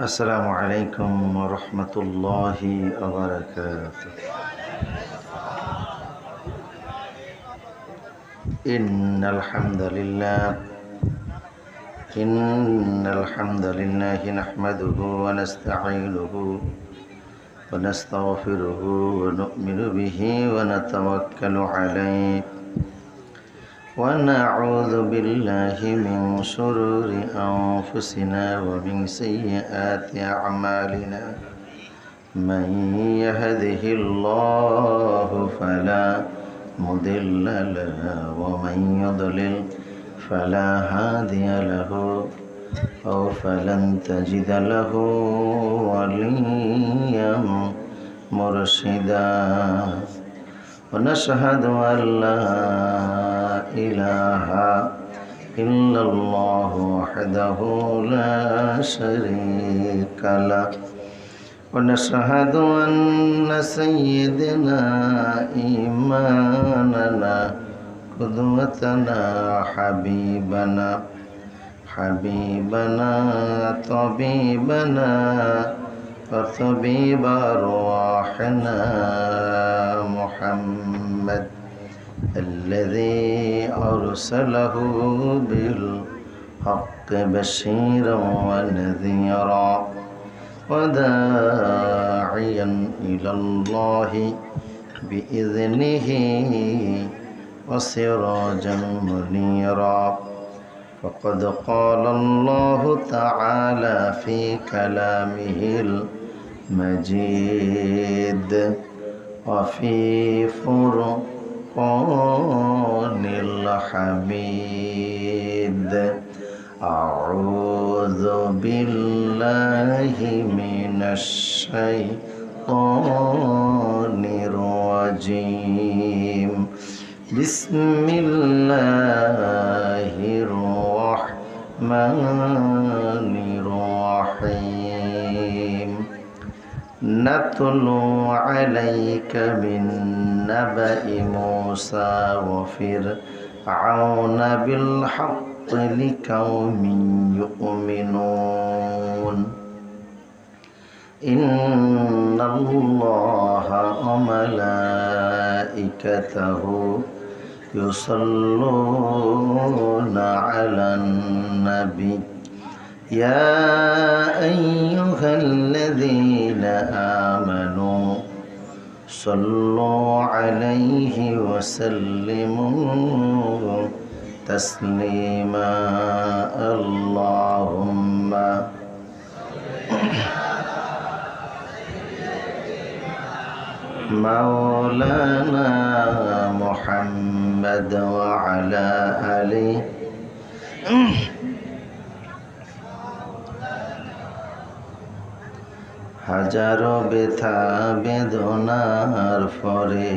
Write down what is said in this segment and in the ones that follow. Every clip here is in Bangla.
আসসালামু আলাইকুম ওয়া রাহমাতুল্লাহি ওয়া বারাকাতুহু। ইন্নাল হামদালিল্লাহি নাহমাদুহু ওয়া নাস্তাঈনুহু ওয়া নাস্তাগফিরুহু ওয়া নু'মিনু বিহি ওয়া নাতাওয়াক্কালু আলাইহি ونعوذ بالله من شرور أنفسنا ومن سيئات أعمالنا من يهده الله فلا مضل له ومن يضلل فلا هادي له أو فلن تجد له وليا مرشدا ونشهد أن لا إله إلا الله وحده لا شريك له ونشهد أن سيدنا إمامنا قدوتنا حبيبنا طبيبنا وطبيب أرواحنا محمد الذي أرسله بالحق بشيرا ونذيرا وداعيا إلى الله بإذنه وسراجا منيرا فقد قال الله تعالى في كلامه المجيد وفي فرقان الحميد أعوذ بالله من الشيطان الرجيم بسم الله الرحمن الرحيم نتلو عليك من نبأ موسى وفرعون بالحق لقوم يؤمنون إن الله وملائكته يصلون على النبي يا أيها الذين آمنوا صلوا عليه وسلموا تسليما اللهم مولانا محمد وعلى آله হাজারো ব্যথা বেদনার পরে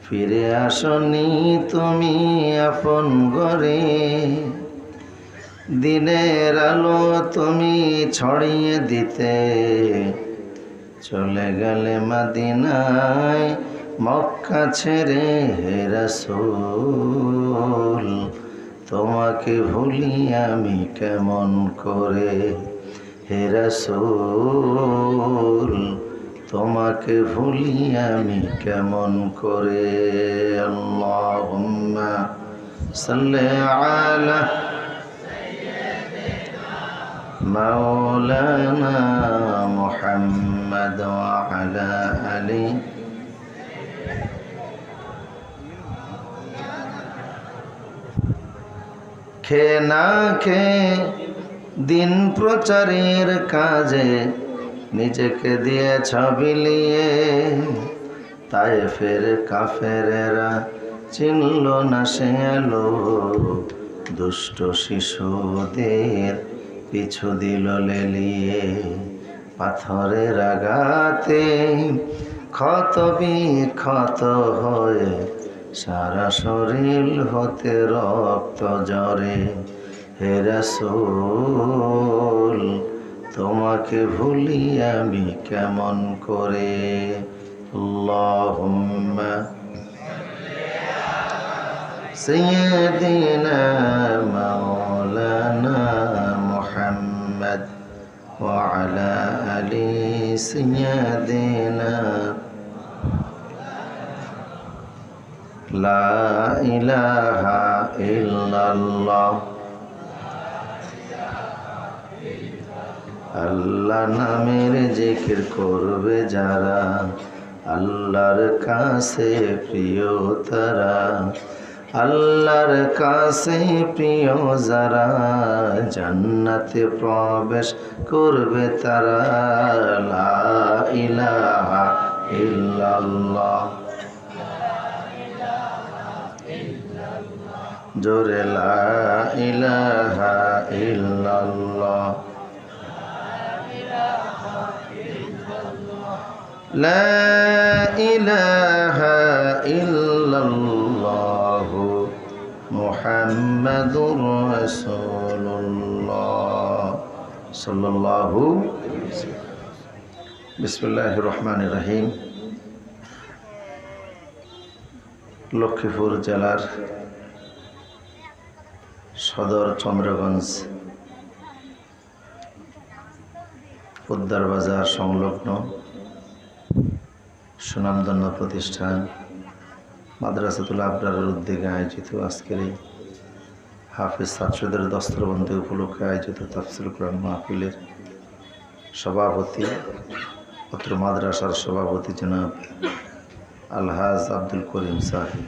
ফিরে আসনি তুমি আপন ঘরে দিনের আলো তুমি ছড়িয়ে দিতে চলে গেলে মদিনায় মক্কা ছেড়ে হে রাসূল তোমাকে ভুলি আমি কেমন করে হে রাসূল তোমাকে ভুলি আমি কেমন করে আল্লাহুম্মা সাল্লি আলা মাওলানা মুহাম্মদ ওয়া আলা আলি খে না খে দিন প্রচারের কাজে নিজেকে দিয়েছ বিলিয়ে তায়েফের কাফেরেরা চিনল না সে আলো দুষ্ট শিশুদের পিছু দিল লেলিয়ে পাথরের আঘাতে ক্ষত বিক্ষত হয়ে সারা শরীর হতে রক্ত ঝরে। হে রাসূল তোমাকে ভুলি আমি কেমন করে। আল্লাহুম্মা সাইয়্যিদিনা মাওলানা মুহাম্মদ ওয়া আলা আলি সাইয়্যিদিনা। লা ইলাহা ইল্লাল্লাহ। আল্লাহ নামের জিকির করবে যারা, আল্লাহর কাছে প্রিয় তারা। আল্লাহর কাছে প্রিয় যারা, জান্নাতে প্রবেশ করবে তারা। লা ইলাহা ইল্লাল্লাহ। জোরে লা ইলাহা ইল্লাল্লাহ। লা ইলাহা ইল্লাল্লাহ মুহাম্মাদুর রাসূলুল্লাহ সাল্লাল্লাহু। বিসমিল্লাহির রহমানির রহিম। লক্ষ্মীপুর জেলার সদর চন্দ্রগঞ্জ পোদ্দার বাজার সংলগ্ন সুনামধন্য প্রতিষ্ঠান মাদ্রাসাতুল আবরারের উদ্যোগে আয়োজিত আজকের এই হাফেজ ছাত্রদের দস্তরবন্দি উপলক্ষে আয়োজিত তাফসীরুল কুরআন মাহফিলের সভাপতি, অত্র মাদ্রাসার সভাপতি জনাব আলহাজ আব্দুল করিম সাহেব,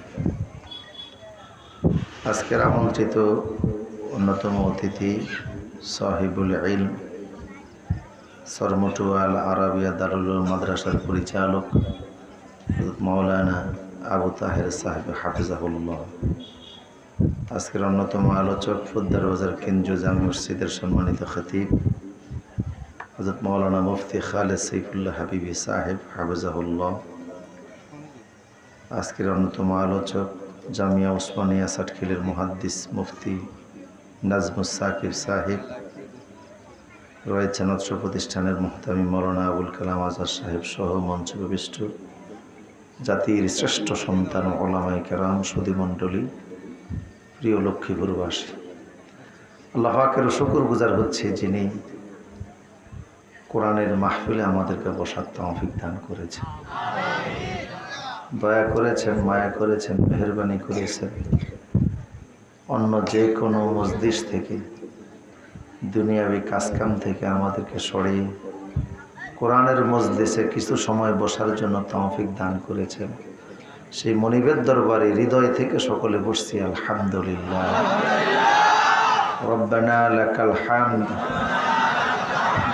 আজকের আমন্ত্রিত অন্যতম অতিথি সাহিবুল ইলম সরমটুয়াল আরাবিয়া দারুল মাদ্রাসার পরিচালক মাওলানা আবু তাহের সাহেব হাফিজাহুল্লাহ, আজকের অন্যতম আলোচক পোদ্দার বাজার কেন্দ্রীয় জামে মসজিদের সম্মানিত খতিব হযরত মাওলানা মুফতি খালেদ সাইফুল্লাহ হাবিবি সাহেব হাফিজাহুল্লাহ, আজকের অন্যতম আলোচক জামিয়া উসমানিয়া সাটখিলের মুহাদ্দিস মুফতি নাজমুস সাকিব সাহেব রয়েছেন, অত্র প্রতিষ্ঠানের মুহতামি মাওলানা আবুল কালাম আজহার সাহেব সহ মঞ্চ প্রবিষ্ট জাতির শ্রেষ্ঠ সন্তান ওলামায়ে কেরাম, সুধীমণ্ডলী, প্রিয় লক্ষ্মীপুরবাসী, আল্লাহ পাকের শুকর গুজার হচ্ছে যিনি কোরআনের মাহফিলে আমাদেরকে বসার তৌফিক দান করেছেন, দয়া করেছেন, মায়া করেছেন, মেহেরবানি করেছেন। অন্য যে কোনো মজলিস থেকে, দুনিয়াবি কাজকাম থেকে আমাদেরকে সরিয়ে কোরআনের মজলিসে কিছু সময় বসার জন্য তৌফিক দান করেছেন। সেই মনিবের দরবারে হৃদয় থেকে সকলে বসছি আলহামদুলিল্লাহ। রব্বানা লাকাল হামদ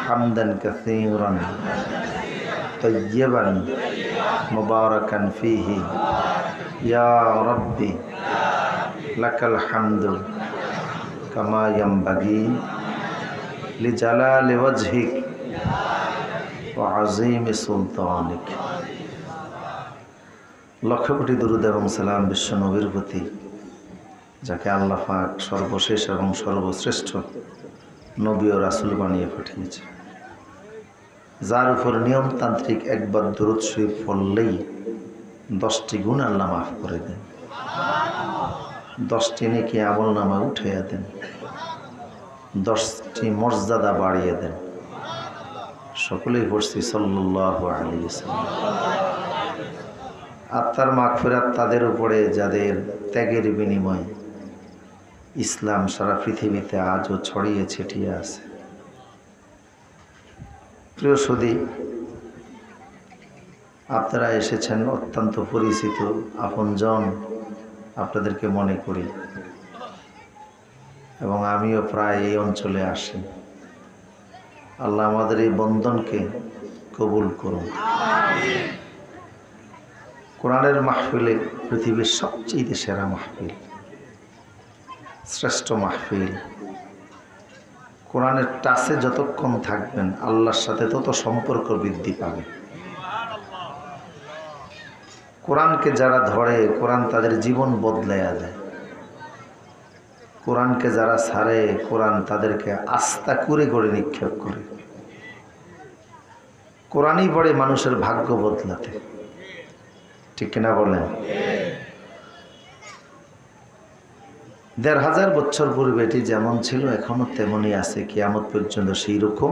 হামদান কাসীরান তাইয়্যিবান মুবারাকান ফীহি ইয়া রাব্বি লাকাল হামদু কামা ইয়ানবাগি লিজালালি ওয়াজহিক ওয়া আযীমি সুলতানিক। লক্ষ কোটি দুরূদ এবং সালাম বিশ্ব নবীর প্রতি, যাকে আল্লাহ পাক সর্বশেষ এবং সর্বশ্রেষ্ঠ নবী ও রাসূল বানিয়ে পাঠিয়েছে, যার উপর নিয়মতান্ত্রিক একবার দুরূদ শরীফ পড়লেই 10টি গুনাহ আল্লাহ মাফ করে দেন, 10টি নেকি আমলনামা উঠাইয়া দেন, 10টি মর্যাদা বাড়িয়ে দেন। সকলেই পড়ছি সাল্লাল্লাহু আলাইহি ওয়াসাল্লাম। আত্মার মাগফিরাত তাদের উপরে যাদের ত্যাগের বিনিময়ে ইসলাম সারা পৃথিবীতে আজও ছড়িয়ে ছিটিয়ে আছে। প্রিয় সুধী, আপনারা এসেছেন অত্যন্ত পরিচিত আপনজন, আপনাদেরকে মনে করি এবং আমিও প্রায় এই অঞ্চলে আসি। আল্লাহ আমাদের এই বন্ধনকে কবুল করুন। কোরআনের মাহফিলে পৃথিবীর সবচেয়ে সেরা মাহফিল, শ্রেষ্ঠ মাহফিল। কোরআনের টাচে যতক্ষণ থাকবেন আল্লাহর সাথে তত সম্পর্ক বৃদ্ধি পাবে। কোরআনকে যারা ধরে কোরআন তাদের জীবন বদলাইয়া দেয়। কোরআনকে যারা ছাড়ে কোরআন তাদেরকে আস্থা করে করে নিক্ষেপ করে। কোরআনই পড়ে মানুষের ভাগ্য বদলাতে, ঠিক কিনা বলেন? ১,৫০০ বছর পূর্বে এটি যেমন ছিল এখনো তেমনই আছে, কিয়ামত পর্যন্ত সেই রকম।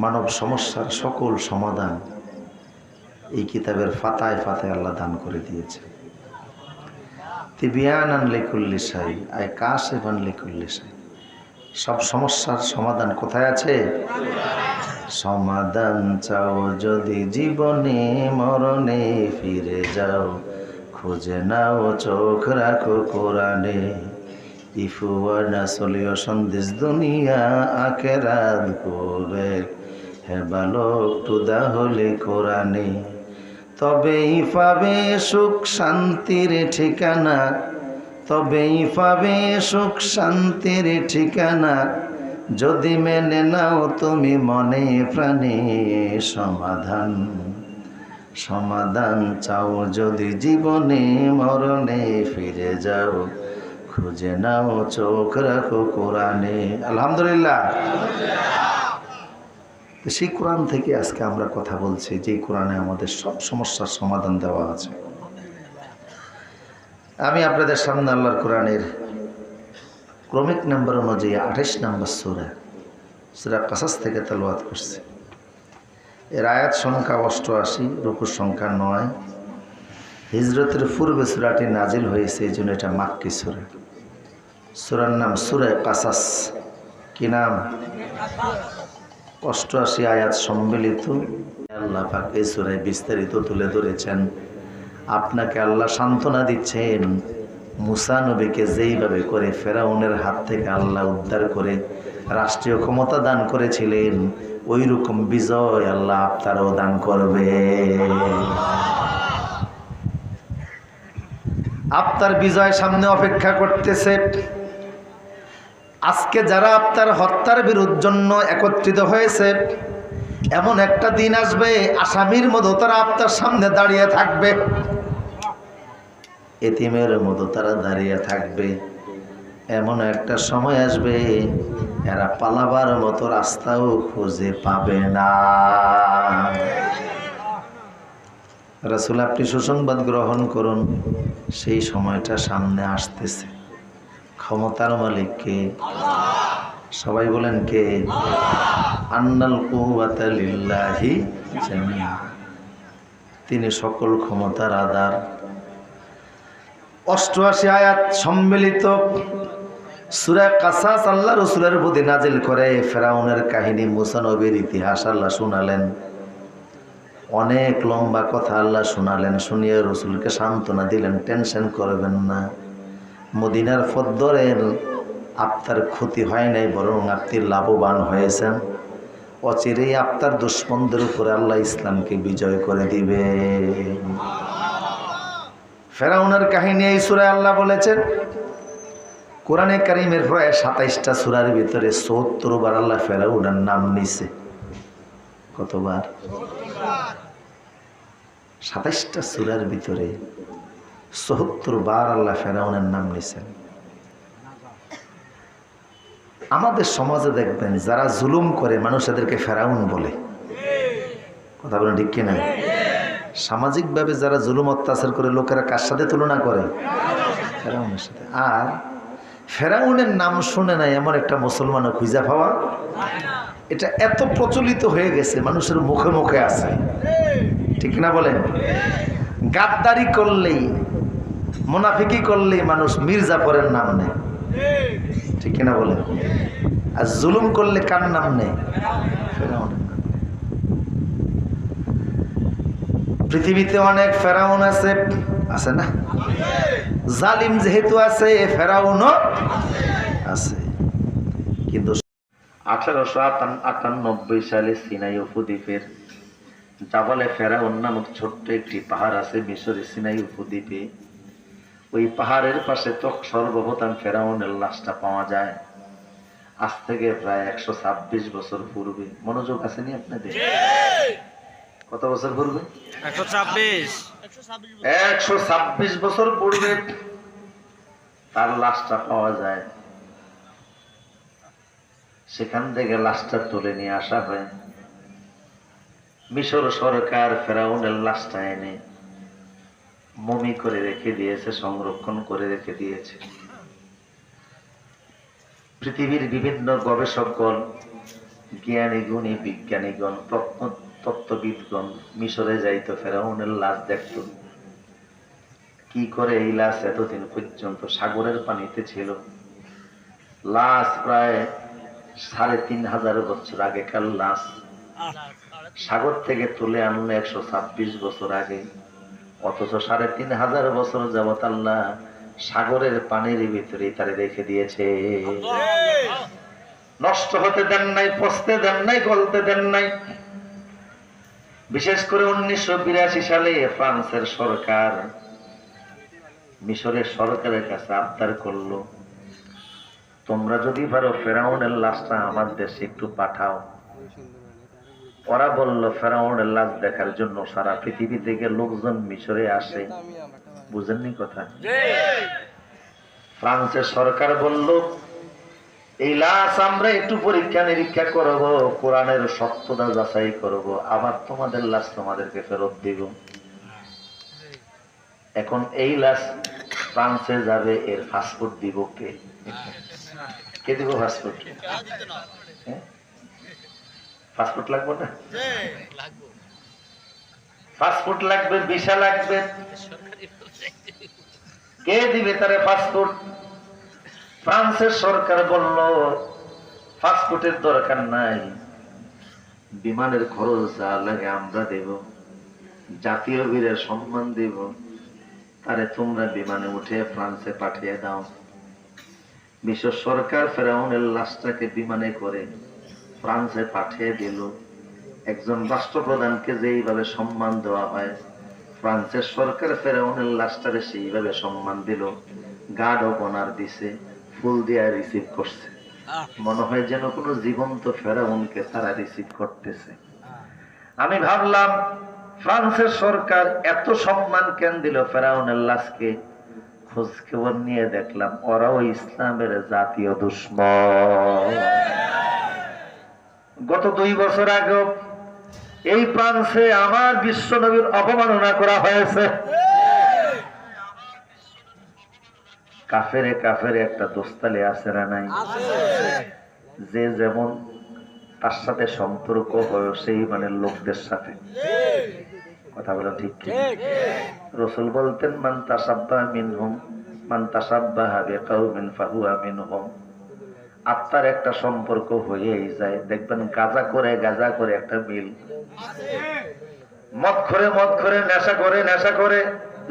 মানব সমস্যার সকল সমাধান এই কিতাবের ফাতায় ফাতায় আল্লাহ দান করে দিয়েছে। তিবিয়ানান লিকুল্লি শাই আয় কাশিফান লিকুল্লি শাই। সব সমস্যার সমাধান কোথায় আছে? সমাধান চাও যদি জীবনে মরণে ফিরে যাও, খুঁজে নাও চোখ রাখো কোরআনে। If you wanna solution this দুনিয়া আখেরাত করবে, have a look to the holy কোরআনে। তবেই পাবে সুখ শান্তির ঠিকানা, তবেই পাবে সুখ শান্তির ঠিকানা, যদি মেনে নাও তুমি মনে প্রাণে সমাধান। সমাধান চাও যদি জীবনে মরণে ফিরে যাও, খুঁজে নাও চোখ রাখো কোরআনে। আলহামদুলিল্লাহ। সেই কোরআন থেকে আজকে আমরা কথা বলছি, যে কোরআনে আমাদের সব সমস্যার সমাধান দেওয়া আছে। আমি আপনাদের সামনে আল্লাহর কোরআনের ক্রমিক নাম্বার অনুযায়ী ২৮ নম্বর সূরা, সূরা কাসাস থেকে তেলাওয়াত করছি। এর আয়াত সংখ্যা ৮৮, রুকুর সংখ্যা ৯। হিজরতের পূর্বে সূরাটি নাজিল হয়েছে, এই জন্য এটা মাক্কি সূরা। সূরার নাম সূরা কাসাস। কি নাম? ৮৮ আয়াত সম্মিলিত। আল্লাহ পাক এই সূরায় বিস্তারিত তুলে ধরেছেন। আপনাকে আল্লাহ সান্ত্বনা দিচ্ছেন, মুসা নবীকে যেইভাবে করে ফেরাউনের হাত থেকে আল্লাহ উদ্ধার করে রাষ্ট্রীয় ক্ষমতা দান করেছিলেন, ওই রকম বিজয় আল্লাহ আপনারও দান করবে। আপনার বিজয় সামনে অপেক্ষা করতেছে। আজকে যারা আপনার হত্যার বিরুদ্ধে জন্য একত্রিত হয়েছে, এমন একটা দিন আসবে আসামির মতো তারা আপনার সামনে দাঁড়িয়ে থাকবে, এতিমের মতো তারা দাঁড়িয়ে থাকবে। এমন একটা সময় আসবে এরা পালাবার মতো রাস্তাও খুঁজে পাবে না। রাসূল, আপনি সুসংবাদ গ্রহণ করুন, সেই সময়টা সামনে আসতেছে। ক্ষমতার মালিক কে? সবাই বলেন কে? আন্নাল কুওয়াতা লিল্লাহি জামিআ। তিনি সকল ক্ষমতার আধার। ৮৮ আয়াত সম্মিলিত সূরা কাসাস আল্লাহ রাসূলের প্রতি নাজিল করে ফেরাউনের কাহিনী, মুসা নবীর ইতিহাস আল্লাহ শুনালেন। অনেক লম্বা কথা আল্লাহ শুনালেন, শুনিয়ে রাসূলকে সান্ত্বনা দিলেন, টেনশন করবেন না, মদিনার পথ ধরেন, আপনার ক্ষতি হয় নাই, বরং আপনি লাভবান হয়েছেন। অচিরেই আপনার দুশমনদের উপরে আল্লাহ ইসলামকে বিজয় করে দিবে। ফেরাউনের কাহিনী এই সূরায় আল্লাহ বলেছেন। কোরআনে কারীমের প্রায় ২৭টা সূরার ভিতরে ৭০ বার আল্লাহ ফেরাউনের নাম নিছে। কতবার? ২৭টা সূরার ভিতরে ৭০ বার আল্লাহ ফেরাউনের নাম নিছেন। আমাদের সমাজে দেখবেন যারা জুলুম করে মানুষ এদেরকে ফেরাউন বলে। কথা বলেন ঠিক কিনা? সামাজিকভাবে যারা জুলুম অত্যাচার করে লোকেরা কার সাথে তুলনা করে? ফেরাউনের সাথে। আর ফেরাউনের নাম শুনে নাই এমন একটা মুসলমানও খুঁজে পাওয়া, এটা এত প্রচলিত হয়ে গেছে, মানুষের মুখে মুখে আছে, ঠিক না বলেন? গাদ্দারি করলেই, মুনাফিকি করলেই মানুষ মীর জাফরের নাম নেয়, ঠিক কিনা বলেন? আর জুলুম করলে কার নাম নেয়? ফেরাউনের নাম। পৃথিবীতে অনেক ফেরাউন আছে, আছে না? জালিম যেহেতু আছে, ফেরাউনও আছে। কিন্তু 1898 সালে সিনাই উপদ্বীপের জাবালে ফেরাউন নামক ছোট্ট একটি পাহাড় আছে মিশরের সিনাই উপদ্বীপে। ওই পাহাড়ের পাশে তো সর্বপ্রথম ফেরাউনের লাশটা পাওয়া যায়, আজ থেকে প্রায় 126 বছর পূর্বে। মনোযোগ আছে নি আপনাদের? কত বছর পূর্বে? 126 বছর পূর্বে তার লাশটা পাওয়া যায়। সেখান থেকে লাশটা তুলে নিয়ে আসা হয়। মিশর সরকার ফেরাউনের লাশটা এনে মমি করে রেখে দিয়েছে, সংরক্ষণ করে রেখে দিয়েছে। পৃথিবীর বিভিন্ন গবেষকগণ, জ্ঞানী গুণী বিজ্ঞানীগণ, তত্ত্ববিদগণ মিশরে যাইতো, ফেরাউনের লাশ দেখত। কি করে এই লাশ এতদিন পর্যন্ত সাগরের পানিতে ছিল। লাশ প্রায় 3500 বছর আগেকার লাশ, সাগর থেকে তুলে আনলো 126 বছর আগে। অথচ 3500 বছর যাবত আল্লাহ সাগরের পানির ভিতরে তারে রেখে দিয়েছে। নষ্ট হতে দেন নাই, পচতে দেন নাই, গলতে দেন নাই। বিশেষ করে 1982 সালে ফ্রান্সের সরকার মিশরের সরকারের কাছে আবদার করলো, তোমরা যদি পারো ফেরাউনের লাশটা আমার দেশে একটু পাঠাও। ওরা বলল, ফেরাউনের লাশ দেখার জন্য সারা পৃথিবী থেকে লোকজন মিশরে আসে। বুঝেননি কথা? ফ্রান্সের সরকার বলল, এই লাশ আমরা একটু পরীক্ষা নিরীক্ষা করব, কোরআনের সত্যতা যাচাই করব, আবার তোমাদের লাশ তোমাদেরকে ফেরত দিব। এখন এই লাশ ফ্রান্সে যাবে, এর পাসপোর্ট দিব কে? কে দিব পাসপোর্ট? পাসপোর্ট লাগবে না? পাসপোর্ট লাগবে, ভিসা লাগবে। কে দিবে তারে পাসপোর্ট? ফ্রান্সের সরকার বলল, পাসপোর্টের দরকার নাই, বিমানের খরচ যা লাগে আমরা দেব, জাতীয় বীরের সম্মান দেব, তারে তোমরা বিমানে উঠে ফ্রান্সে পাঠিয়ে দাও। মিশর সরকার ফেরাউনের লাশটাকে বিমানে করে ফ্রান্সে পাঠিয়ে দিল। একজন রাষ্ট্রপ্রধানকে যেইভাবে সম্মান দেওয়া হয়, ফ্রান্সের সরকার ফেরাউনের লাশটারে সেইভাবে সম্মান দিল। গার্ড ও অনার দিছে, ফুল দিয়ে রিসিভ করছে। মনে হয় যেন কোনো জীবন্ত ফেরাউনকে তারা রিসিভ করতেছে। আমি ভাবলাম, ফ্রান্সের সরকার এত সম্মান কেন দিল ফেরাউনের লাশকে? খোঁজ খবর নিয়ে দেখলাম, ওরাও ইসলামের জাতীয় দুশমন। গত 2 বছর আগে এই ফ্রান্সে আমার বিশ্ব নবীর অপমাননা করা হয়েছে। কাফেরে কাফেরে একটা দোস্তালে আছে না নাই? যে যেমন তার সাথে সম্পর্ক হয় সেই মানে লোকদের সাথে। কথা বলা ঠিক কি? রাসূল বলতেন, মান তাসাব্বাহা মিনহুম মান তাসাব্বাহা বিকাউমিন ফাহুয়া মিনহুম। আত্মার একটা সম্পর্ক হয়েই যায়। দেখবেন গাঁজা করে একটা মিল, মদ করে নেশা করে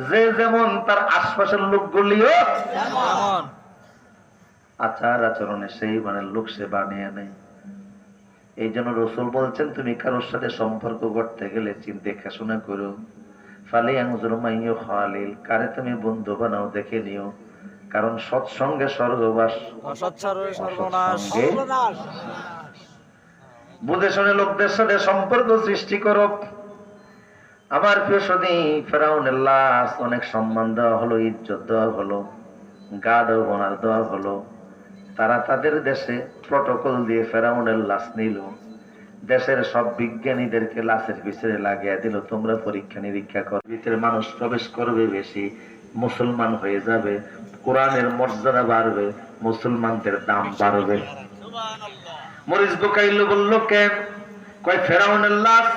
যে যেমন তার আশপাশের লোকগুলিও আচার আচরণে সেই মানে লোক সে বানিয়ে নেয়। এই জন্য রাসূল বলছেন, তুমি কারোর সাথে সম্পর্ক করতে গেলে দেখাশোনা করো। কারে তুমি বন্ধু বানাও দেখে নিও, কারণ সৎসঙ্গে স্বর্গবাস, বুঝে শুনে লোকদের সাথে সম্পর্ক সৃষ্টি করো। আমার প্রিয় সদী, ফেরাউনের লাশ অনেক সম্মান দেওয়া হলো, ইজ্জত দেওয়া হলো, গার্ড ও অনার দেওয়া হলো। তারা তাদের দেশে প্রটোকল দিয়ে ফেরাউনের লাশ নিল। দেশের সব বিজ্ঞানীদেরকে লাশের পিছনে লাগিয়ে দিল, তোমরা পরীক্ষা নিরীক্ষা করো। ভিতরে মানুষ প্রবেশ করবে বেশি, মুসলমান হয়ে যাবে, কোরআনের মর্যাদা বাড়বে, মুসলমানদের দাম বাড়বে। মরিস বুকাইল বলল, কেন? কয় ফেরাউনের লাশ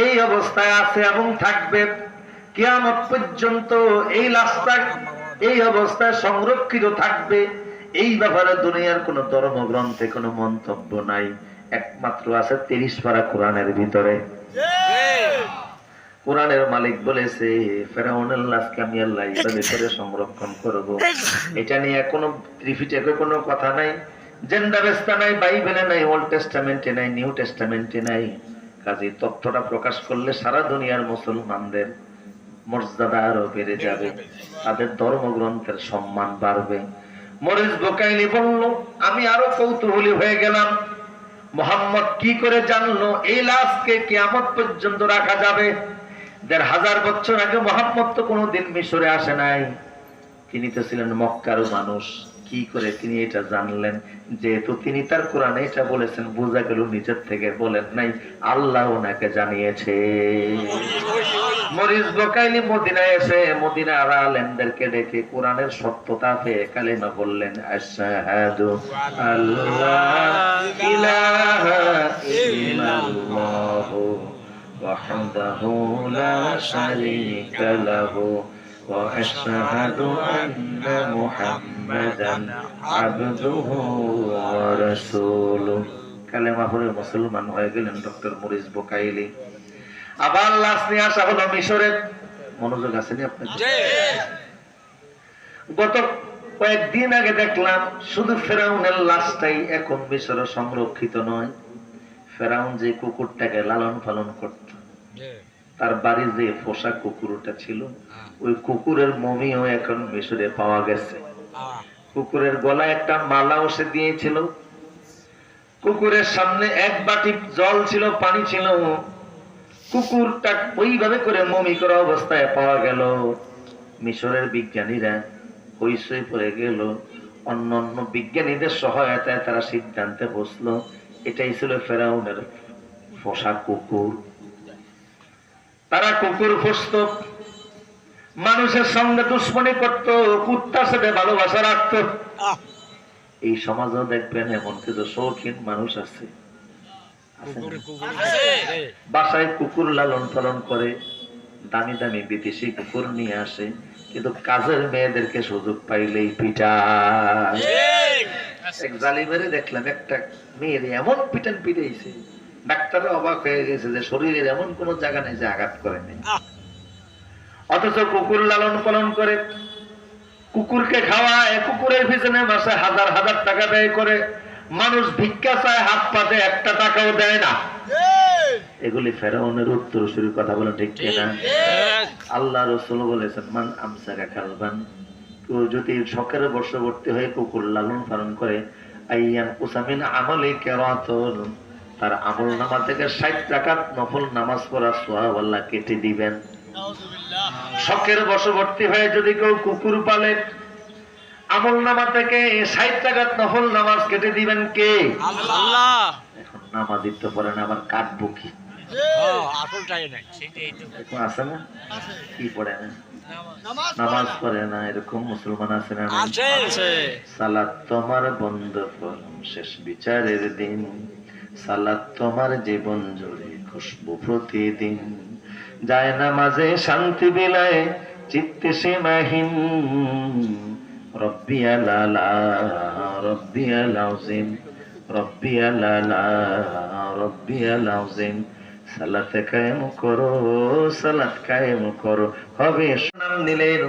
এই অবস্থায় আছে এবং থাকবে কিয়ামত পর্যন্ত। এই লাশটা এই অবস্থায় সংরক্ষিত থাকবে। এই ব্যাপারে দুনিয়ার কোন ধর্মগ্রন্থে কোনো মন্তব্য নাই, একমাত্র আছে 30 পারা কোরআনের ভিতরে। কোরআনের মালিক বলেছে, ফেরাউনের লাশকে আমি আল্লাহ এইভাবে করে সংরক্ষণ করব। এটা নিয়ে কোনো ত্রিপিটকে কোনো কথা নাই, জেন্ডারেস্তা নাই, বাইবেলে নাই, ওল্ড টেস্টামেন্টে নাই, নিউ টেস্টামেন্টে নাই। কাজে তথ্যটা প্রকাশ করলে সারা দুনিয়ার মুসলমানদের মর্যাদা আরো বেড়ে যাবে, তাদের ধর্মগ্রন্থের সম্মান বাড়বে। মরিস বুকাইলি বলল, আমি আরো কৌতূহলী হয়ে গেলাম। মোহাম্মদ কি করে জানলো এই লাশকে কিয়ামত পর্যন্ত রাখা যাবে? ১৫০০ বছর আগে মোহাম্মদ তো কোনোদিন মিশরে আসে নাই, তিনি তো ছিলেন মক্কার মানুষ। কি করে তিনি এটা জানলেন? যেহেতু তিনি তার কোরআনে এটা বলেছেন, বোঝা গেল নিজের থেকে বলেন নাই, আল্লাহ ওনাকে জানিয়েছে। মরিস বকাইলি মদিনায় এসে মদিনার আলেমদেরকে ডেকে কোরআনের সত্যতা পেয়ে কালেমা বললেন, আশহাদু আল্লা ইলাহা ইল্লাল্লাহু ওয়াহদাহু লা শারীকা লাহু ওয়া আশহাদু আন্না মুহাম্মাদান আবদুহু ওয়া রাসূলুহু। কালেমা পড়ে মুসলমান হয়ে গেলেন ডক্টর মরিস বকাইলি। আবার লাশ নিয়ে আসা হলো মিশরে। মনোযোগ আসেনি আপনার? গত কয়েকদিন আগে দেখলাম শুধু ফেরাউনের লাশটাই এখন মিশরে সংরক্ষিত নয়। ফেরাউন যে কুকুরটাকে লালন পালন করত, তার বাড়ি যে পোষা কুকুরটা ছিল, ওই কুকুরের মমিও এখন মিশরে পাওয়া গেছে। কুকুরের গলায় একটা মালাও সে দিয়েছিল। কুকুরের সামনে এক বাটি জল ছিল, পানি ছিল। কুকুরটা ওইভাবে করে মমি করা অবস্থায় পাওয়া গেল। মিশরের বিজ্ঞানীরা হইচই পড়ে গেল। অন্য অন্য বিজ্ঞানীদের সহায়তায় তারা সিদ্ধান্তে বসলো এটাই ছিল ফেরাউনের পোষা কুকুর। তারা কুকুর পুষত, মানুষের সঙ্গে দুশ্মনী করত, কুত্তার সাথে ভালোবাসা রাখত। এই সমাজও দেখবেন এমন কিছু শৌখিন মানুষ আছে, বাসায় কুকুর লালন পালন করে, দামি দামি বিদেশি কুকুর নিয়ে আসে, কিন্তু কাজের মেয়েদেরকে সুযোগ পাইলেই পিটায়। এক জালিমেরে দেখলাম একটা মেয়ের এমন পিটান পিটাইছে, ডাক্তাররা অবাক হয়ে গেছে যে শরীরের এমন কোন জায়গা নেই যে আঘাত করে নেই। অথচ কুকুর লালন পালন করে, কুকুরকে খাওয়ায়, কুকুরের পিছনে মাসে হাজার হাজার টাকা ব্যয় করে। মানুষ ভিক্ষা চায়, হাত পাতে 1 টাকাও দেয় না। এগুলি ফেরাউনের উত্তরসূরি কথা বলে, ঠিক কিনা? আল্লাহ রাসূল বলেছেন, মান আমসাকা কালবান, কেউ যদি শখের বশবর্তী হয়ে কুকুর লালন পালন করে, আইয়ান কুসামিন আমলে কিরাতুন, তার আমল নামা থেকে 60 রাকাত নফল নামাজ পড়া সওয়াব আল্লাহ কেটে দিবেন। শখের বশবর্তী হয়ে যদি কেউ কুকুর পালে, আমল নামা থেকে 60 রাকাত নফল নামাজ কেটে দিবেন কে? আল্লাহ। এখন নামাজই তো পড়ে না, আবার কাটবো কি? আছে না? কি পড়ে না? নামাজ পড়ে না, এরকম মুসলমান আছে না? সালাত তোমার বন্ধ করুন শেষ বিচারের দিন, সালাত তোমার জীবন জুড়ে খুশবু প্রতিদিন, যায় নামাজে শান্তি বিলায় চিত্তে সীমাহীন, রব্বি আলালা রব্বি আলাউজিম রব্বি আলালা রব্বি আলাউজিম, সালাতে কায়েম করো সালাত কায়েম করো হবে। নাম নিলেন,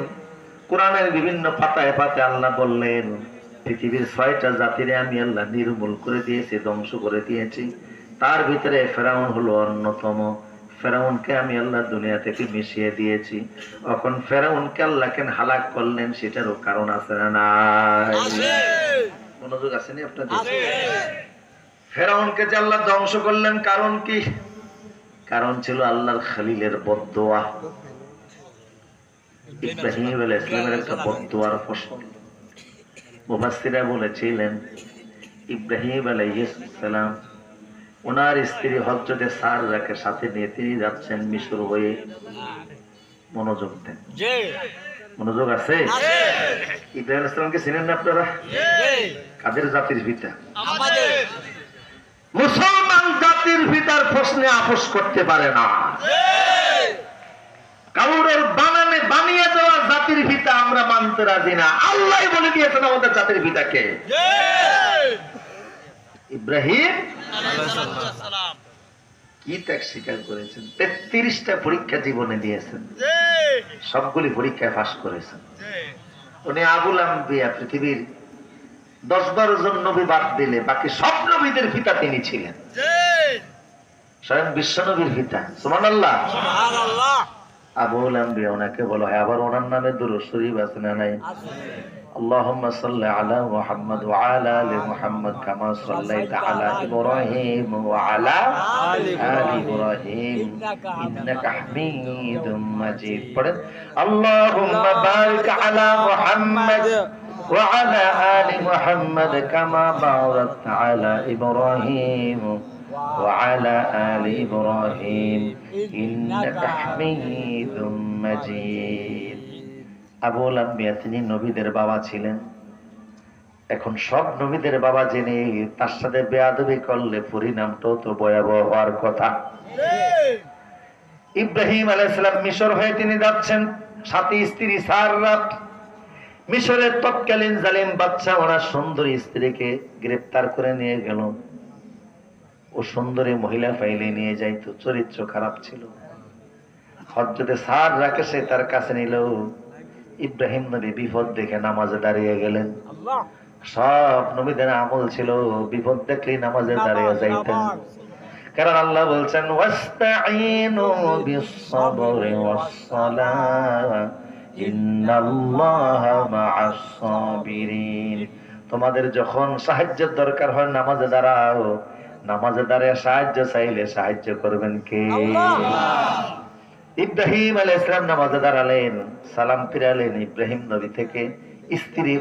কোরআনের বিভিন্ন পাতায় পাতায় আল্লাহ বললেন, পৃথিবীর 6টা জাতিরে আমি আল্লাহ নির্মূল করে দিয়েছি, ধ্বংস করে দিয়েছি। তার ভিতরে ফেরাউন হলো অন্যতম। ফেরাউনকে আমি আল্লাহ দুনিয়া থেকে মিশিয়ে দিয়েছি। এখন ফেরাউনকে আল্লাহ কেন হালাক করলেন সেটারও কারণ আছে না নাই? মনোযোগ আসেনি আপনাদের? ফেরাউনকে যে আল্লাহ ধ্বংস করলেন কারণ কি? কারণ ছিল আল্লাহর খলিলের বদদোয়া। ইব্রাহিম আলাইহিস সালামের একটা বদদোয়ার ফসল। মুফাসসিররা বলেছিলেন, ইব্রাহিম আলাইহিস সালাম ওনার স্ত্রী হযরতে সারাকে সাথে নিয়ে তিনি যাচ্ছেন মিশর হয়ে। মনোযোগ দেন, মনোযোগ আছে? ইব্রাহিম আলাইহিস সালামকে চিনেন না আপনারা? কাদের জাতির পিতা? আমাদের মুসলমান জাতির পিতার প্রশ্নে আপোষ করতে পারে না। কাউরের বানানে বানিয়ে দেওয়া জাতির পিতা আমরা মানতে রাজি না। আল্লাহ বলে দিয়েছেন আমাদের জাতির পিতাকে। ইব্রাহিম কি ত্যাগ স্বীকার করেছেন? 33টা পরীক্ষা জীবনে দিয়েছেন, সবগুলি পরীক্ষায় পাস করেছেন। উনি আবুল আম্বিয়া, পৃথিবীর 10-12 জন নবী বাদ দিলে বাকি সব নবীদের পিতা তিনি ছিলেন, স্বয়ং বিশ্ব নবীর পিতা। সুবহানাল্লাহ। আবুল আম্বিয়া ওনাকে বলা হয়। আবার ওনার নামে দুরূদ শরীফ আছে না নাই? اللهم صل على محمد وعلى آل محمد كما صليت على إبراهيم وعلى آل إبراهيم إنك حميد مجيد. اللهم بارك على محمد وعلى آل محمد كما باركت على إبراهيم وعلى آل إبراهيم إنك حميد مجيد. আবুল আম্বিয়া তিনি নবীদের বাবা ছিলেন। এখন সব নবীদের বাবা জেনে তার সাথে বেয়াদবি করলে পরিণামটাও তো ভয়াবহ হওয়ার কথা। ইব্রাহিম আলাইহিস সালাম মিশর হয়ে তিনি যাচ্ছেন, সাথে স্ত্রী সাররা। মিশরের তৎকালীন জালিম বাদশা ওনার সুন্দরী স্ত্রীকে গ্রেফতার করে নিয়ে গেল। ও সুন্দরী মহিলা ফাইলে নিয়ে যাইতো, চরিত্র খারাপ ছিল। হযরতে সাররাকে সে তার কাছে নিল। ইব্রাহিম নবী বিপদ দেখে নামাজে দাঁড়িয়ে গেলেন। সব নবীদের আমল ছিল বিপদ দেখলেই নামাজে দাঁড়িয়ে যাইতেন, কারণ আল্লাহ বলছেন ওয়াস্তাঈনু বিস-সাবরি ওয়াস-সালাহ ইন্নাল্লাহা মা'আস-সাবিরিন। তোমাদের যখন সাহায্যের দরকার হয় নামাজে দাঁড়াও। নামাজে দাঁড়িয়ে সাহায্য চাইলে সাহায্য করবেন কে? ইব্রাহিম আলাইহিস সালাম নামাজে দাঁড়ালেন, সালাম ফিরালেন। ইব্রাহিম নবী থেকে স্ত্রী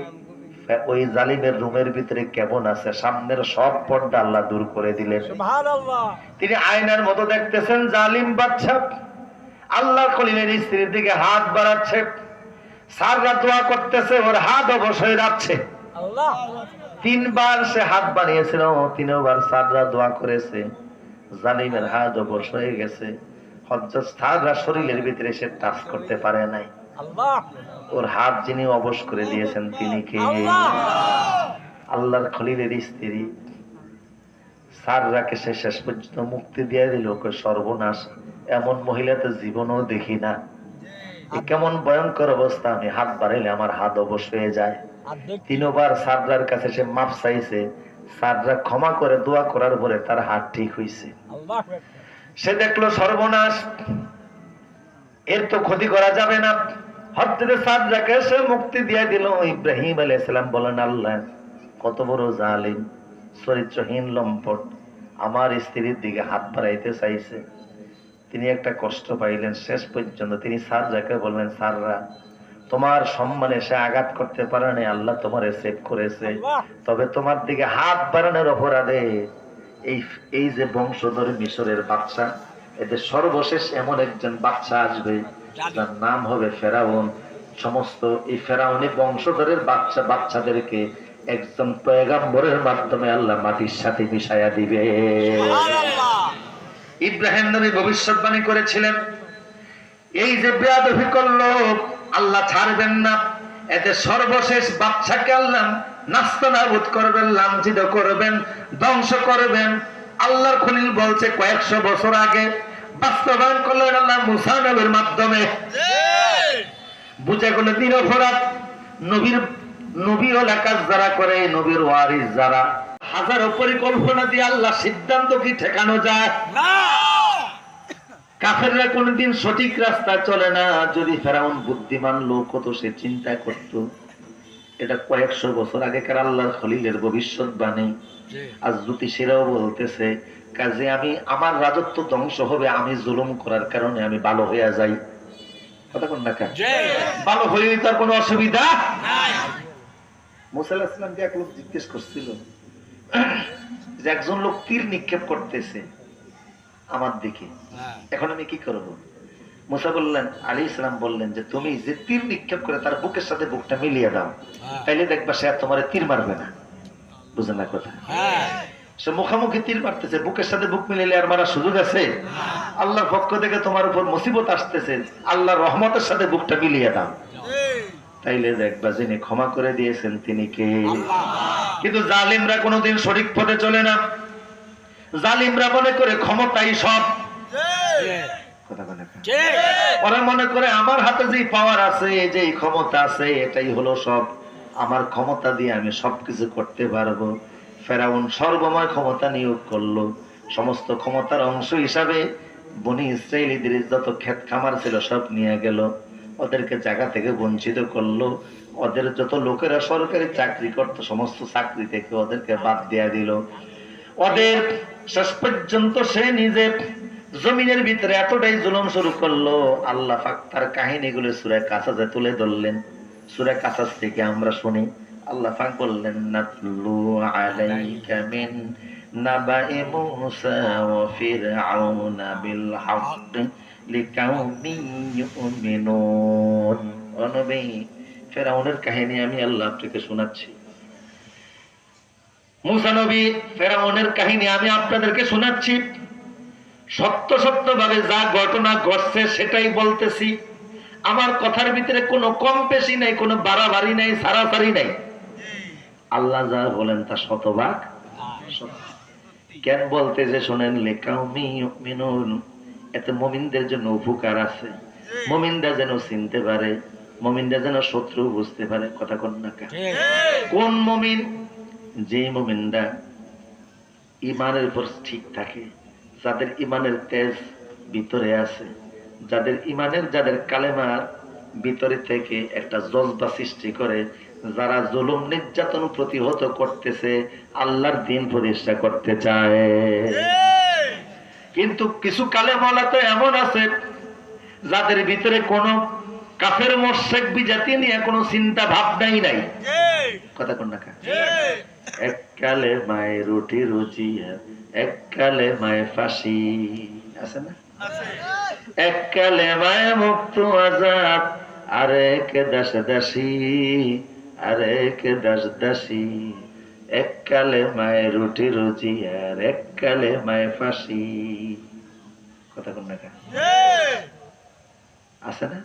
ওই জালিমের রুমের ভিতরে কেমন আছে সামনের সব পর্দা আল্লাহ দূর করে দিলেন। সুবহানাল্লাহ। তিনি আয়নার মতো দেখতেছেন জালিম বাদশা আল্লাহর খলিলের স্ত্রীর দিকে হাত বাড়াচ্ছে। সাররা দোয়া করতেছে, ওর হাত অবশ্যই রাখছে। আল্লাহ তিনবার সে হাত বানিয়েছিল, তিনবার সাররা দোয়া করেছে। জালিমের হাত অবশ হয়ে গেছে। হযরত সাররা শরীরের ভিতরে সে টাচ করতে পারে নাই। আল্লাহ ওর হাত যিনি অবশ করে দিয়েছেন তিনি কে? আল্লাহর খলিলের স্ত্রী। সাররাকে সে শেষ পর্যন্ত মুক্তি দিয়ে দিল। সর্বনাশ, এমন মহিলা তো জীবনও দেখি না। কেমন ভয়ঙ্কর অবস্থা, আমি হাত বাড়াইলে আমার হাত অবশ হয়ে যায়। তিনবার সাররার কাছে সে মাপ চাইছে। সাররা ক্ষমা করে দোয়া করার পরে তার হাত ঠিক হইছে। সে দেখলো সর্বনাশ, এর তো ক্ষতি করা যাবে না। হযরত সাররাকে সে মুক্তি দিয়ে দিল। ইব্রাহিম আলাইহিস সালাম বলেন, আল্লাহ কত বড় জালিম, চরিত্রহীন লম্পট, আমার স্ত্রীর দিকে হাত বাড়াইতে চাইছে। তিনি একটা কষ্ট পাইলেন। শেষ পর্যন্ত তিনি সাররাকে বললেন, সাররা তোমার সম্মানে সে আঘাত করতে পারে না, আল্লাহ তোমারে সেভ করেছে। তবে তোমার দিকে হাত বাড়ানোর অপরাধে এই যে বংশধর মিশরের বাদশা, এদের সর্বশেষ এমন একজন বাদশা আসবে যার নাম হবে ফেরাউন। সমস্ত এই ফেরাউনি বংশধরের বাচ্চাদেরকে একজন পয়গম্বরের মাধ্যমে আল্লাহ মাটির সাথে মিশাইয়া দিবে। ইব্রাহিম নবী ভবিষ্যৎবাণী করেছিলেন, এই যে বেয়াদবি করলো আল্লাহ ছাড়বেন না। এতে সর্বশেষ বাদশাকে আল্লাহ নাস্তানাবুদ করবেন, লাঞ্ছিত করবেন, ধ্বংস করবেন। আল্লাহর খলিল বলছে কয়েকশো বছর আগে বাস্তবায়ন করলেন আল্লাহ মুসা নবীর মাধ্যমে। বুঝে গেল নিরপরাধ নবী ও কাজ যারা করে, নবীর ওয়ারিস যারা, হাজারো পরিকল্পনা দিয়ে আল্লাহ সিদ্ধান্ত কি ঠেকানো যায় না? কাফেররা কোনদিন সঠিক রাস্তা চলে না। যদি ফেরাউন বুদ্ধিমান লোক হতো সে চিন্তা করত। এটা কয়েকশো বছর আগেকার আল্লাহর খলিলের ভবিষ্যৎবাণী। আজ জ্যোতিষীরাও বলতেছে, কাজে আমি আমার রাজত্ব ধ্বংস হবে, আমি জুলুম করার কারণে আমি ভালো হয়ে যাই। কথা কোন না, ভালো হয়ে তার কোনো অসুবিধা নাই। মুসা আলাইহিস সালামকে এক লোক জিজ্ঞেস করছিল যে একজন লোক তীর নিক্ষেপ করতেছে আমার দিকে, এখন আমি কি করব? মুসা বললেন, আলাইহিস সালাম বললেন যে তুমি যে তীর নিক্ষেপ করে তার বুকের সাথে বুকটা মিলিয়ে দাও, তাইলে দেখবা সে আর তোমার তীর মারবে না। বুঝেন না কথা? সে মুখামুখি তীর মারতেছে, বুকের সাথে বুক মিলিয়ে আর মারার সুযোগ আছে? আল্লাহর পক্ষ থেকে তোমার উপর মুসিবত আসতেছে, আল্লাহর রহমতের সাথে বুকটা মিলিয়ে দাও, তাইলে দেখবা যিনি ক্ষমা করে দিয়েছেন তিনি কে? কিন্তু জালিমরা কোনোদিন সঠিক পথে চলে না। জালিমরা মনে করে ক্ষমতাই সব। ওরা মনে করে আমার হাতে যে পাওয়ার আছে, যে ক্ষমতা আছে, এটাই হলো সব। আমার ক্ষমতা দিয়ে আমি সবকিছু করতে পারবো। ফেরাউন সর্বময় ক্ষমতা নিয়োগ করলো। সমস্ত ক্ষমতার অংশ হিসাবে বনি ইসরায়েলীদের যত ক্ষেত খামার ছিল সব নিয়ে গেল, ওদেরকে জায়গা থেকে বঞ্চিত করলো। ওদের যত লোকেরা সরকারি চাকরি করতো সমস্ত চাকরি থেকে ওদেরকে বাদ দেয়া দিল। ওদের শেষ পর্যন্ত সে নিজে জমিনের ভিতরে এতটাই জুলুম শুরু করলো, আল্লাহ পাক তার কাহিনীগুলো সূরা কাসাসে তুলে ধরলেন। সূরা কাসাস থেকে আমরা শুনি, আল্লাহ পাক বললেন, নাতলু আলাইকা মিন নাবাই মূসা ওয়া ফিরআউনা বিল হক লিকাউমিন ইউমিনুন। ও নবী, ফেরাউনের কাহিনী আমি আল্লাহ আপনাকে শোনাচ্ছি। মূসা নবী, ফেরাউনের কাহিনী আমি আপনাদেরকে শোনাচ্ছি। সত্য সত্য ভাবে যা ঘটনা ঘটছে সেটাই বলতেছি। আমার কথার ভিতরে কোনো কম বেশি নাই, কোনো বাড়াবাড়ি নাই, সারাসারি নাই। আল্লাহ যা বলেন তা শতভাগ সত্য। কেন বলতে যে শোনেন, লিকাউমি ইউমিনুন, এতে মুমিনদের জন্য উপকার আছে। মুমিনরা যেন চিনতে পারে, মুমিনরা যেন শত্রু বুঝতে পারে। কথা কোন না কোন মুমিন? যে মুমিনরা ইমানের উপর ঠিক থাকে, যাদের ইমানের তেজ ভিতরে আছে, যাদের ইমানের, যাদের কালেমার ভিতরে থেকে একটা জজবা সৃষ্টি করে, যারা জুলুম নির্যাতন প্রতিহত করতেছে, আল্লাহর দ্বীন প্রতিষ্ঠা করতে চায়। কিন্তু কিছু কালেমাওয়ালা তো এমন আছে যাদের ভিতরে কোনো কাফের মুশরিক বিজাতি নিয়ে কোনো চিন্তা ভাবনাই নাই। কথা কোন না এক কালেমায় রুটি রুজি, এক কালেমায় ফাঁসি, আছে না? এক কালেমায় মুক্ত আজাদ, আরেক দাস দাসী, আরেক দাস দাসী। এক কালেমায় রুটি রুজি আর এক কালেমায় ফাঁসি। কথা কোন না আছে না?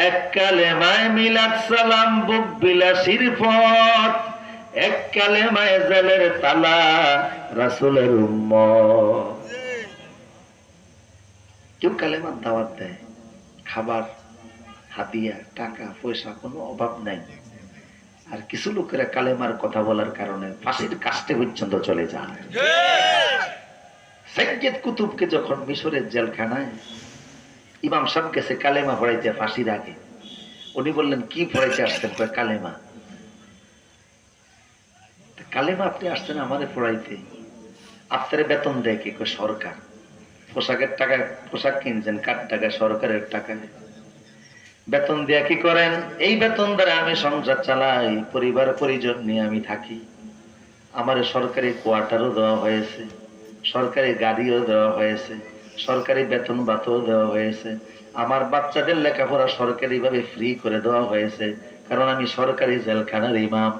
এক কালেমায় মিলাদ সালাম বুক বিলাসির পথ, এক কালেমায় জেলের তালা রাসূলের উম্মত। কেউ কালেমার দাওয়াত দেয়, খাবার, হাদিয়া, টাকা পয়সা কোনো অভাব নাই। আর কিছু লোকেরা কালেমার কথা বলার কারণে ফাঁসির কাস্টে পর্যন্ত চলে যায়। সাইয়্যিদ কুতুবকে যখন মিশরের জেলখানায় ইমাম সাহেব গেছে কালেমা পড়াইতে ফাঁসির আগে, উনি বললেন, কি পড়াইতে আসছেন? কালেমা। কালেমা আপনি আসছেন আমারে পড়াইতে, আপনার বেতন দেয় কে? সরকার। পোশাকের টাকা পোশাক কিনছেন কার টাকা? সরকারের টাকায়। বেতন দিয়া কি করেন? এই বেতন দ্বারা আমি সংসার চালাই, পরিবার পরিজন নিয়ে আমি থাকি। আমার সরকারি কোয়ার্টারও দেওয়া হয়েছে, সরকারি গাড়িও দেওয়া হয়েছে, সরকারি বেতন ভাতাও দেওয়া হয়েছে, আমার বাচ্চাদের লেখাপড়া সরকারি ভাবে ফ্রি করে দেওয়া হয়েছে, কারণ আমি সরকারি জেলখানার ইমাম।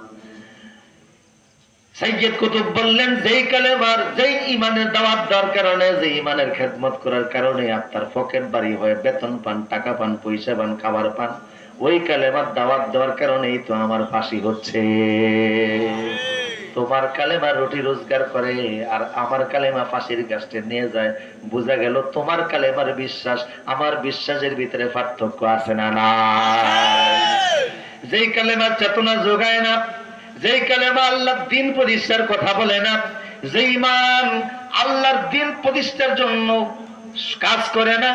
সাইয়্যিদ কুতুব বললেন, যেই কালেমার, যেই ইমানের দাওয়াত দেওয়ার কারণে, যে ইমানের খেদমত করার কারণে আপনার পকেট বাড়ি হয়ে বেতন পান, টাকা পান, পয়সা পান, খাবার পান, ওই কালেমার দাওয়াত দেওয়ার কারণেই তো আমার ফাঁসি হচ্ছে। তোমার কালেমা রুটি রোজগার করে আর আমার কালেমা ফাঁসির গাছটে নিয়ে যায়। বোঝা গেল তোমার কালেমার বিশ্বাস আমার বিশ্বাসের ভিতরে পার্থক্য আছে না? না। যেই কালেমার চেতনা যোগায় না, যেই কালেমা আল্লাহর দ্বীন প্রতিষ্ঠার কথা বলে না, যে ঈমান আল্লাহর দ্বীন প্রতিষ্ঠার জন্য কাজ করে না,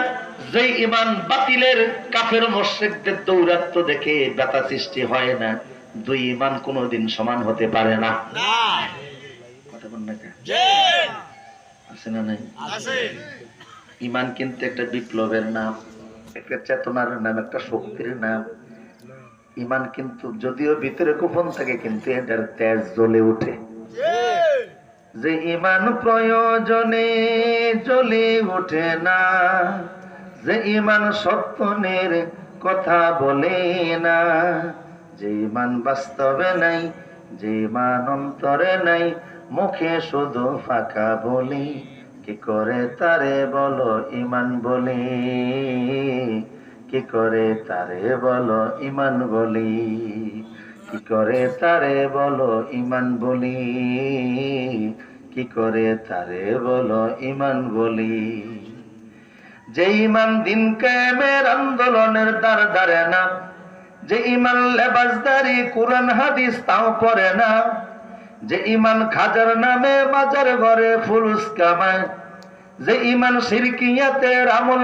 যে ঈমান বাতিলের কাফের মুশরিকদের দৌরাত্ম্য দেখে ব্যথা সৃষ্টি হয় না, দুই ঈমান কোনোদিন সমান হতে পারে না। কথা বল না কেন? আছে না নাই? ঈমান কিন্তু একটা বিপ্লবের নাম, একটা চেতনার নাম, একটা শক্তির নাম। ঈমান কিন্তু যদিও ভিতরে গোপন থাকে, কিন্তু এটার তেজ জ্বলে ওঠে। যে ঈমান প্রয়োজনে জ্বলে ওঠে না, যে ঈমান সত্যনের কথা বলে না, যে ঈমান বাস্তবে নাই, যে ঈমান অন্তরে নাই, মুখে শুধু ফাঁকা বলি, কি করে তারে বলো ঈমান বলি, কি করে তারে বলো ঈমান বলি, কি করে তারে বলো ঈমান বলি, কি করে তারে বলো ঈমান বলি। যে ঈমান দিন কায়েমের আন্দোলনের দ্বার ধারে না, যে ঈমান লেবাসদারি কোরআন হাদিস তাও পড়ে না, যে ঈমান খাজার নামে বাজার ঘরে ফুলুস কামায়, যে ঈমান শিরকিয়াতের আমল